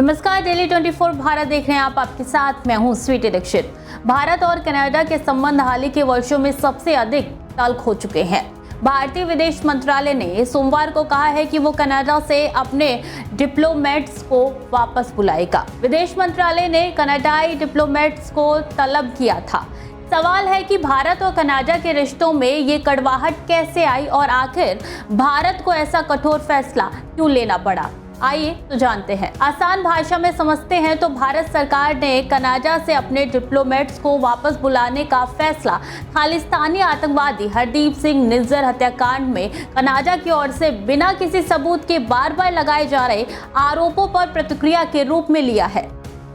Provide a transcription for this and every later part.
नमस्कार, डेली 24 भारत देख रहे हैं आप। आपके साथ मैं हूं स्वीटी दीक्षित। भारत और कनाडा के संबंध हाल ही के वर्षों में सबसे अधिक तल्ख हो चुके हैं। भारतीय विदेश मंत्रालय ने सोमवार को कहा है कि वो कनाडा से अपने डिप्लोमेट्स को वापस बुलाएगा। विदेश मंत्रालय ने कनाडाई डिप्लोमेट्स को तलब किया था। सवाल है कि भारत और कनाडा के रिश्तों में ये कड़वाहट कैसे आई और आखिर भारत को ऐसा कठोर फैसला क्यों लेना पड़ा। आइए तो जानते हैं। आसान भाषा में समझते हैं तो भारत सरकार ने कनाडा से अपने डिप्लोमेट्स को वापस बुलाने का फैसला खालिस्तानी आतंकवादी हरदीप सिंह निज्जर हत्याकांड में कनाडा की ओर से बिना किसी सबूत के बार बार लगाए जा रहे आरोपों पर प्रतिक्रिया के रूप में लिया है।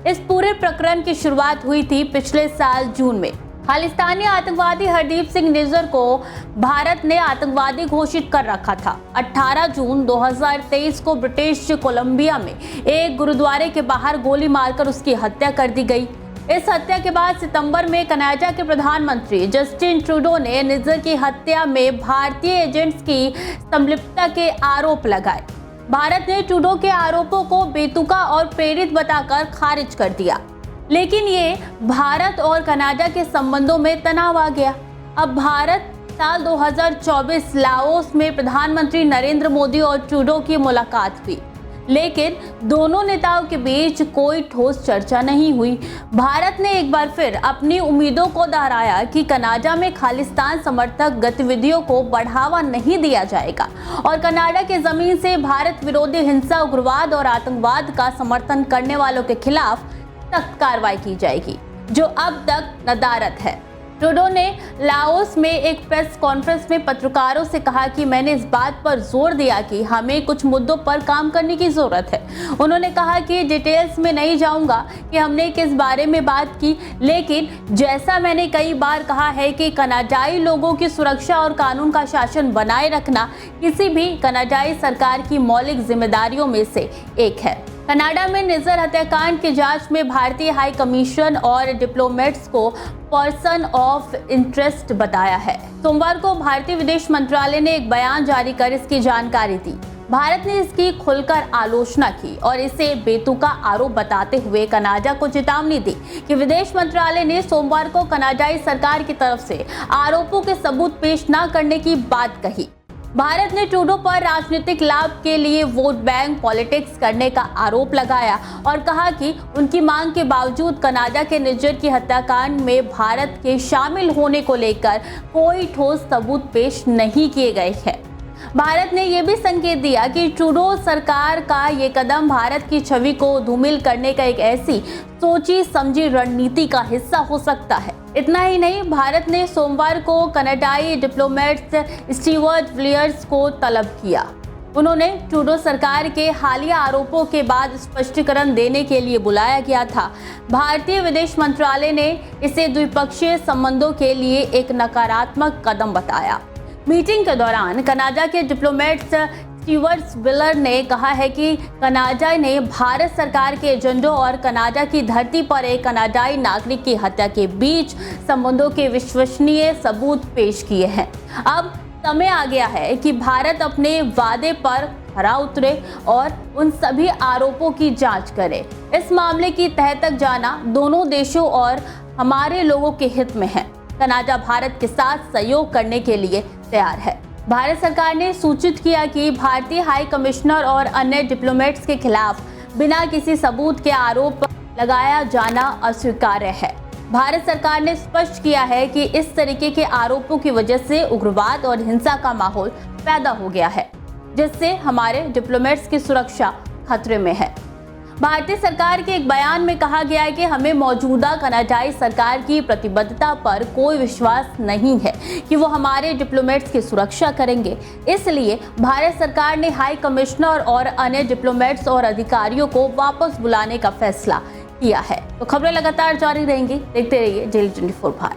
इस पूरे प्रकरण की शुरुआत हुई थी पिछले साल जून में। खालिस्तानी आतंकवादी हरदीप सिंह निज्जर को भारत ने आतंकवादी घोषित कर रखा था। 18 जून 2023 को ब्रिटिश कोलंबिया में एक गुरुद्वारे के बाहर गोली मारकर उसकी हत्या कर दी गई। इस हत्या के बाद सितंबर में कनाडा के प्रधानमंत्री जस्टिन ट्रूडो ने निज्जर की हत्या में भारतीय एजेंट्स की संलिप्तता के आरोप लगाए। भारत ने ट्रूडो के आरोपों को बेतुका और प्रेरित बताकर खारिज कर दिया, लेकिन ये भारत और कनाडा के संबंधों में तनाव आ गया। अब भारत साल 2024 लाओस में प्रधानमंत्री नरेंद्र मोदी और ट्रूडो की मुलाकात हुई, लेकिन दोनों नेताओं के बीच कोई ठोस चर्चा नहीं हुई। भारत ने एक बार फिर अपनी उम्मीदों को दोहराया कि कनाडा में खालिस्तान समर्थक गतिविधियों को बढ़ावा नहीं दिया जाएगा और कनाडा के जमीन से भारत विरोधी हिंसा, उग्रवाद और आतंकवाद का समर्थन करने वालों के खिलाफ सख्त कार्रवाई की जाएगी, जो अब तक नदारद है। ट्रूडो ने लाओस में एक प्रेस कॉन्फ्रेंस में पत्रकारों से कहा कि मैंने इस बात पर जोर दिया कि हमें कुछ मुद्दों पर काम करने की जरूरत है। उन्होंने कहा कि डिटेल्स में नहीं जाऊंगा कि हमने किस बारे में बात की, लेकिन जैसा मैंने कई बार कहा है कि कनाडाई लोगों की सुरक्षा और कानून का शासन बनाए रखना किसी भी कनाडाई सरकार की मौलिक जिम्मेदारियों में से एक है। कनाडा में निज्जर हत्याकांड की जांच में भारतीय हाई कमीशन और डिप्लोमेट्स को पर्सन ऑफ इंटरेस्ट बताया है। सोमवार को भारतीय विदेश मंत्रालय ने एक बयान जारी कर इसकी जानकारी दी। भारत ने इसकी खुलकर आलोचना की और इसे बेतुका आरोप बताते हुए कनाडा को चेतावनी दी कि विदेश मंत्रालय ने सोमवार को कनाडाई सरकार की तरफ से आरोपों के सबूत पेश न करने की बात कही। भारत ने ट्रूडो पर राजनीतिक लाभ के लिए वोट बैंक पॉलिटिक्स करने का आरोप लगाया और कहा कि उनकी मांग के बावजूद कनाडा के निज्जर की हत्याकांड में भारत के शामिल होने को लेकर कोई ठोस सबूत पेश नहीं किए गए हैं। भारत ने यह भी संकेत दिया कि ट्रूडो सरकार का ये कदम भारत की छवि को धूमिल करने का एक ऐसी सोची समझी रणनीति का हिस्सा हो सकता है। इतना ही नहीं, भारत ने सोमवार को कनाडाई डिप्लोमेट्स स्टीवर्ट विलियर्स को तलब किया। उन्होंने ट्रूडो सरकार के हालिया आरोपों के बाद स्पष्टीकरण देने के लिए बुलाया गया था। भारतीय विदेश मंत्रालय ने इसे द्विपक्षीय संबंधों के लिए एक नकारात्मक कदम बताया। मीटिंग के दौरान कनाडा के डिप्लोमेट्स स्टीवर्ट विलर ने कहा है कि कनाडा ने भारत सरकार के एजेंडों और कनाडा की धरती पर एक कनाडाई नागरिक की हत्या के बीच संबंधों के विश्वसनीय सबूत पेश किए हैं। अब समय आ गया है कि भारत अपने वादे पर खरा उतरे और उन सभी आरोपों की जांच करे। इस मामले की तह तक जाना दोनों देशों और हमारे लोगों के हित में है। कनाडा भारत के साथ सहयोग करने के लिए तैयार है। भारत सरकार ने सूचित किया कि भारतीय हाई कमिश्नर और अन्य डिप्लोमेट्स के खिलाफ बिना किसी सबूत के आरोप लगाया जाना अस्वीकार्य है। भारत सरकार ने स्पष्ट किया है कि इस तरीके के आरोपों की वजह से उग्रवाद और हिंसा का माहौल पैदा हो गया है, जिससे हमारे डिप्लोमेट्स की सुरक्षा खतरे में है। भारतीय सरकार के एक बयान में कहा गया है कि हमें मौजूदा कनाडाई सरकार की प्रतिबद्धता पर कोई विश्वास नहीं है कि वो हमारे डिप्लोमेट्स की सुरक्षा करेंगे। इसलिए भारत सरकार ने हाई कमिश्नर और अन्य डिप्लोमेट्स और अधिकारियों को वापस बुलाने का फैसला किया है। तो खबरें लगातार जारी रहेंगी। देखते रहिए डेली 24 भारत।